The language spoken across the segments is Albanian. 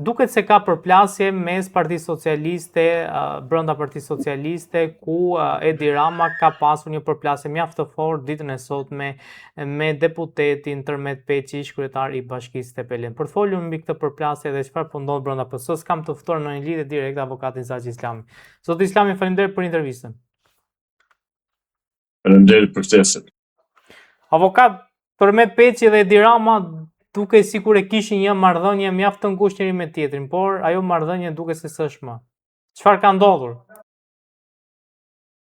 duket se ka përplasje mes Partisë Socialiste, brenda Partisë Socialiste, ku Edi Rama ka pasur një përplasje mjaft të fortë ditën e sotme me deputetin Tërmet Peçi, kryetar i Bashkisë Tepelen. Për të folur mbi këtë përplasje dhe çfarë po ndodh brenda PS-s, kam të ftuar në një lidhje direkte avokatin Zaki Islami. Zoti Islami, faleminderit për intervistën. Faleminderit për ftesën. Avokat, Tërmet Peçi dhe Edi Rama duke sikur e kishin një marrëdhënie mjaft të ngushtë njëri me tjetrin, por ajo marrëdhënie duket se s'është më. Çfarë ka ndodhur?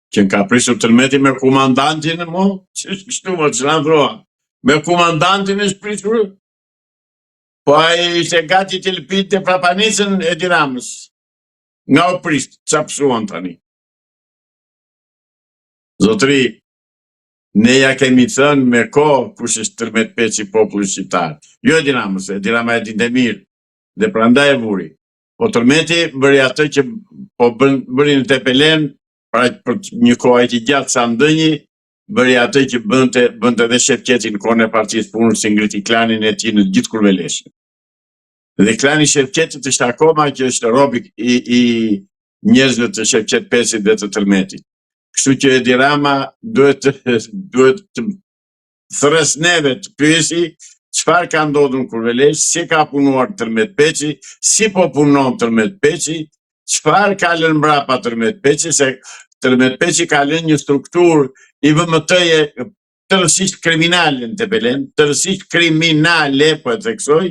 Që ka prisur Tërmeti me komandantin, kështu më ç'na thua. Me komandantin është prisur. Po ai ishte gati të lëpinte prapanicën Edi Ramës. Nga u prist, ç'a psuan tani. Zotëri, ne ja kemi thënë me kohë kush është Tërmet Peçi populli shqiptar. Jo Edi Ramës, Edi Rama e dinte mirë dhe prandaj e vuri. Po Tërmeti bëri atë që po bëri në Tepelen, pra për një kohë të gjatë sa ndënji, bëri atë që bënte edhe Shefqeti në kohën e Partisë Punës, si ngriti klanin e tij në gjithë Kurveleshin. Dhe klani Shefqetit është akoma që është robi i njerëzve të Shefqet Peçit dhe të Tërmetit. Kështu që Edi Rama duhet të thërës neve të pyesi çfarë ka ndodhur në Kurvelesh, si ka punuar Tërmet Peçi, si po punon Tërmet Peçi, çfarë ka lënë mbrapa Tërmet Peçi, se Tërmet Peçi ka lënë një strukturë i VMT-je tërësisht kriminale në Tepelen, tërësisht kriminale, po e theksoj.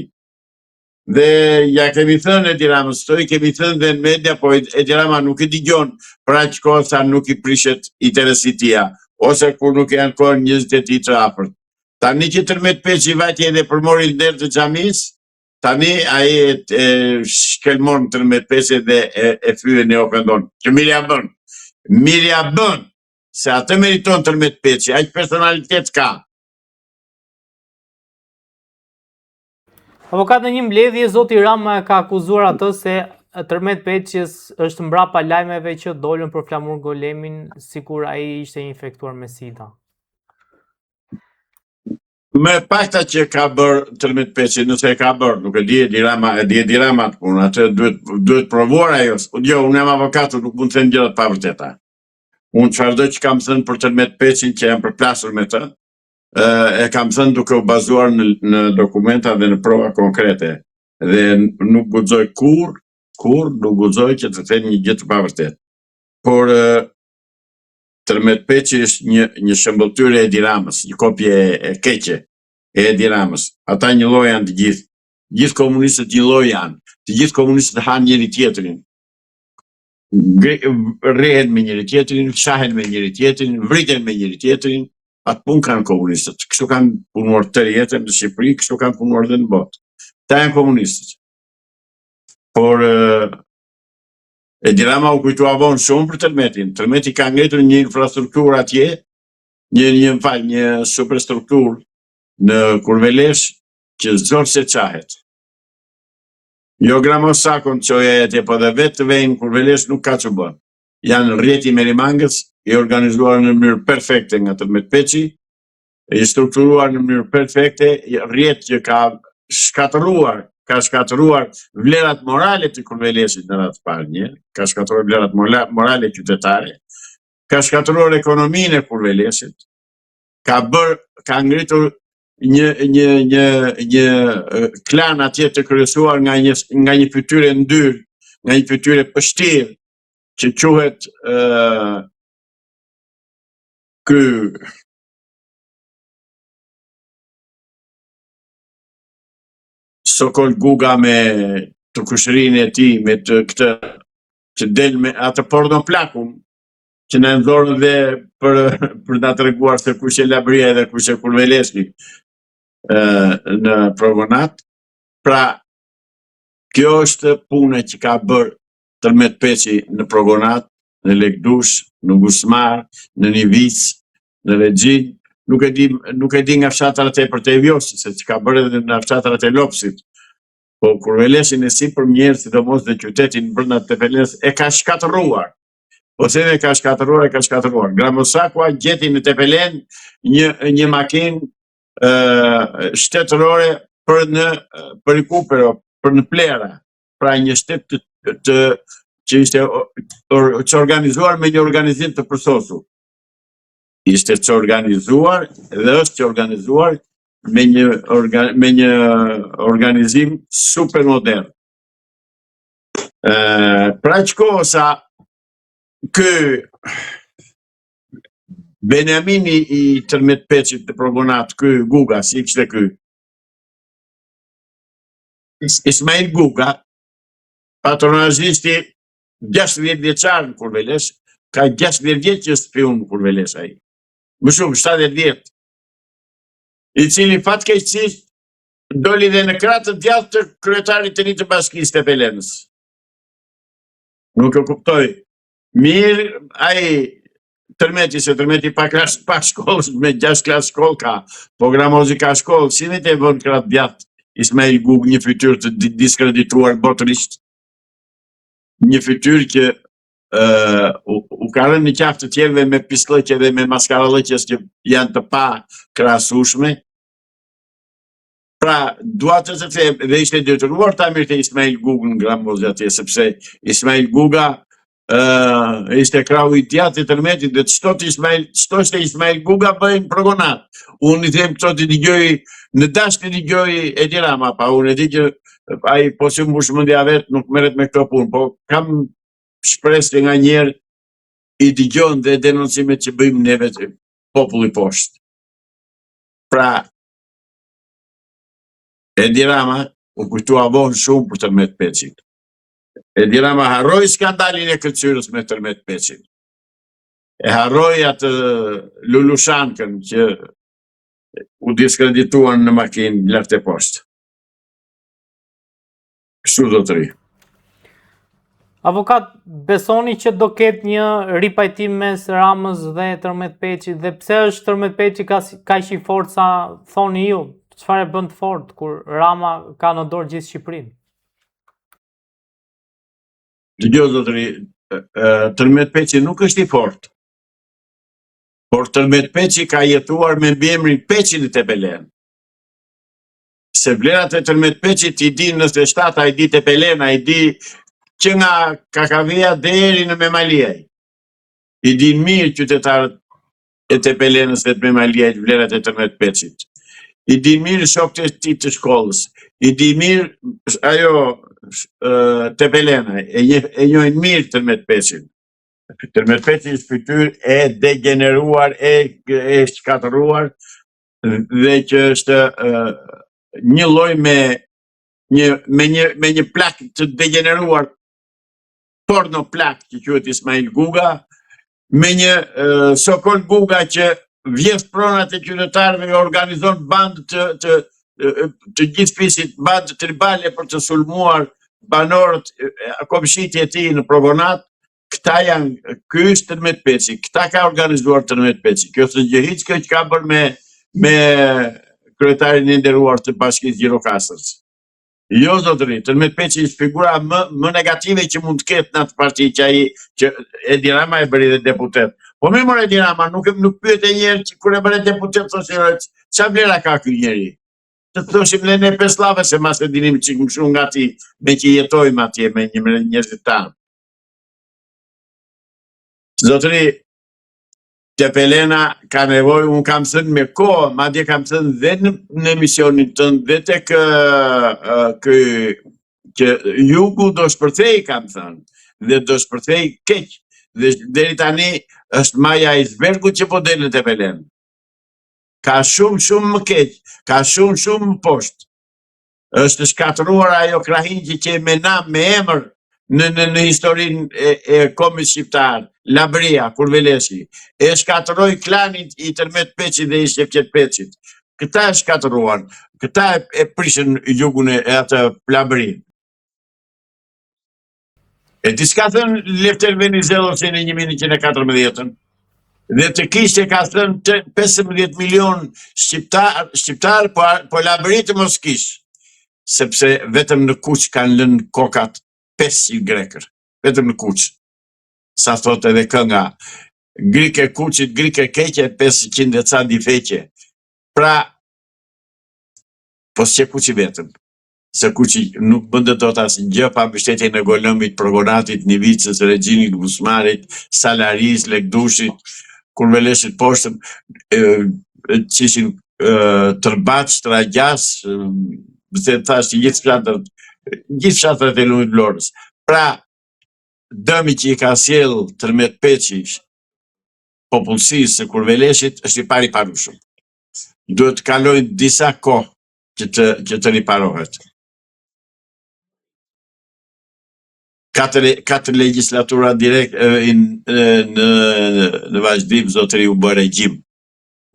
Dhe ja kemi thënë Edi Ramës, kemi thënë dhe në media, po Edi Rama nuk i dëgjon për aq kohë sa nuk i prishet interesi tia, ose kur nuk janë kohë njerëzit e tij të afërt. Tani që Tërmet Peçi vajti edhe përmori nder të xhamis, tani ai e shkelmon Tërmet Peçi dhe e fyen e ofendon. Që mirja bën, se atë meriton Tërmet Peçi, aq personalitet ka. Avokat, në një mbledhje, zoti Rama ka akuzuar atë se Tërmet Peçis është mbrapa lajmeve që dolën për Flamur Golemin, sikur ai ishte infektuar me SIDA. Me pakta që ka bërë Tërmet Peçi, nëse e ka bërë, nuk e di Edi Rama të punë, atë duhet provuar ajo. Jo, unë jam avokat, nuk mund të them gjëra të pavërteta. Unë çfarëdo që kam thënë për Tërmet Peçin që jam përplasur me të, e kam thënë duke u bazuar në dokumenta dhe në prova konkrete. Dhe nuk guxoj kur nuk guxoj që të them një gjë të pavërtetë. Por Tërmet Peçi është një shëmbëltyrë e Edi Ramës, një kopje e keqe e Edi Ramës. Ata një lloj janë të gjithë. Gjithë komunistët një lloj janë. Të gjithë komunistët hanë njëri tjetrin. Rrehen me njëri tjetrin, shahen me njëri tjetrin, vriten me njëri tjetrin. Atë punë kanë komunistët. Kështu kanë punuar tërë jetën në Shqipëri, kështu kanë punuar dhe në botë. Ta janë komunistët. Por Edi Rama u kujtua vonë shumë për Tërmetin. Tërmeti ka ngritur një infrastrukturë atje, një superstrukturë në Kurvelesh që zor se qahet. Jo Gramosakun çoja atje, po dhe vetë të vejnë Kurvelesh nuk ka që bën. Janë rrjeti Merimangës, i organizuar në mënyrë perfekte nga Tërmet Peçi, i strukturuar në mënyrë perfekte, rrjet që ka shkatëruar vlerat morale të Kurveleshit në radhë parë, ka shkatëruar vlerat morale qytetare, ka shkatëruar ekonominë e Kurveleshit, ka ngritur një klan atje të kryesuar nga një fytyrë ndyrë, nga një fytyrë pështirë, që quhet Sokol Guga me të kushërinë e tij, me të këtë që del me atë porno plakun, që na ndorën dhe për na treguar se kush e Labria dhe kush e Kurveleshi në Progonat. Pra, kjo është puna që ka bërë Tërmet Peçi në Progonat, në Lekdush, në Gusmar, në Nivic, në Regjin, nuk e di nga fshatrat e Përtevjosit, se që ka bërë edhe nga fshatrat e Lopsit. Po Kurveleshin e sipërm njerëz, sidomos dhe qytetin brenda Tepelenës e ka shkatëruar. Po se e ka shkatëruar. Gramosakua gjeti në Tepelen një makinë shtetërore për në Plera. pra një shtet që ishte që organizuar me një organizim të përsosur. Ishte që organizuar dhe është që organizuar me një organizim super modern. Pra që kohë kë Benjamini i Tërmet Peçit të progonat, kë Guga, si kështë kë. Ismail Guga, patronazhisti 60 vjeçar në Kurveles, ka 60 vjetë që është pion në Kurveles ai. Më shumë, 70 vjetë. I cili fatkeqësisht doli dhe në kratë të djathtë të kryetarit të një të bashkisë të Pelenës. Nuk e kuptoj. Mirë, ai Tërmeti, se Tërmeti pa shkollë, me 6 klasë shkollë ka, po Gramozi ka shkollë, si me të e vënë kratë djathtë Ismail Gug një fytyrë të diskredituar botërisht, një fytyrë që u ka rënë në qafë të tjerëve me pislëqe dhe me maskarallëqes që janë të pa krahasueshme. Pra, dua të them, dhe ishte detyruar ta mirë të Ismail Gug në Gramozi atje, sepse Ismail Guga ishte krau i djathtë i Tërmetit dhe çdo ishte Ismail Guga bëjnë progonat. Unë i them këto të dëgjoj në dash të dëgjoj Edi Rama, pa unë e di që ai po si mbush mendja vet nuk merret me këto punë, po kam shpresë nga njerë i dëgjon dhe denoncimet që bëjmë neve të populli poshtë. Pra, Edi Rama u kujtua vonë shumë për Tërmet Peçit. Edi Rama harroi skandalin e këlqyrës me Tërmet Peçin. E harroi atë Lulushankën që u diskredituan në makinë lart e poshtë. Kështu zotëri. Avokat, besoni që do ketë një ripajtim mes Ramës dhe Tërmet Peçit, dhe pse është Tërmet Peçi kaq i fortë sa thoni ju? Çfarë e bën të fortë kur Rama ka në dorë gjithë Shqipërinë? Dëgjoj zotëri, Tërmet Peçi nuk është i fortë. Por Tërmet Peçi ka jetuar me mbiemrin Peçi në Tepelen. Se vlerat e Tërmet Peçit i di 97, ai di Tepelen, ai di që nga Kakavia deri në Memaliaj. I din mirë qytetarët e Tepelenës dhe të Memaliaj vlerat e Tërmet Peçit. I din mirë shokët e tij të shkollës. I din mirë ajo Tepelena, e njohin mirë Tërmet Peçin. Tërmet Peçi është fytyrë e degeneruar, e shkatëruar, dhe që është një lloj me një plak të degeneruar, porno plak që quhet Ismail Guga, me një Sokol Guga që vjedh pronat e qytetarëve e organizon bandë të gjithë fisit, bandë tribale për të sulmuar banorët, komshit e tij në progonat. Këta janë, ky është Tërmet Peçi, këta ka organizuar Tërmet Peçi. Kjo është gjë hiç kjo që ka bërë me kryetarin e nderuar të Bashkisë Gjirokastërës. Jo zotëri, Tërmet Peçi është figura më negative që mund të ketë në atë parti që Edi Rama e bëri dhe deputet. Po më mor Edi Rama nuk pyet e njerë që kur e bëre deputet thoshte çfarë vlera ka ky njeri. Të thoshim ne 5 llave se mas e dinim çik më shumë nga ti me që jetojmë atje me njerëzit tanë. Zotëri, Tepelena ka nevojë, unë kam thënë me kohë, madje kam thënë dhe në emisionin tënd, dhe tek që jugu do shpërthej, kam thënë, dhe do shpërthej keq, dhe deri tani është maja icebergut që po del në Tepelen. Ka shumë më keq, ka shumë më poshtë. Është shkatëruar ajo krahin që me nam, me emër, në historinë e kombit shqiptar, Labria, Kurvelesi, e shkatëroi klanin i Tërmet Peçit dhe i Shevqet Peçit. Këta e shkatëruan, këta e prishën jugun e atë Labrin. E diçka thënë Lefter Venizelos në 1914, dhe të kishte ka thënë 15 milion shqiptar, po Labri të mos kish, sepse vetëm në Kuq kanë lënë kokat 500 grekër, vetëm në Kuq. Sa thot edhe kënga, grike Kuqit, grike keqe, 500 e ca di feqe. Pra, po s'qe Kuqi vetëm. se Kuçi nuk bëndet dot asgjë pa mbështetjen e Golëmit, Progonatit, Nivicës, Regjinit, Gusmarit, Salaris, Lekdushit, Kurveleshit poshtëm, që ishin Tërbaç, Tragjas, se thash gjithë fshatrat e Lumit Vlorës. Pra, dëmi që i ka sjell Tërmet Peçi popullsisë së Kurveleshit është i pariparueshëm. Duhet të kalojnë disa kohë që të riparohet. Katër legjislatura direkt në vazhdim zotëri u bë regjim.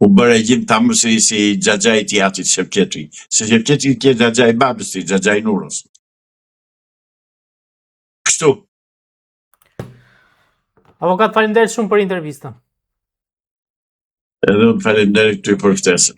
U bë regjim tamësi si xhaxha i Tiatit Shevqeti. Se Shevqeti ke xhaxha i babës ti, xhaxha i Nurës. Kështu. Avokat, faleminderit shumë për intervistën. Edhe unë falenderoj ty për ftesën.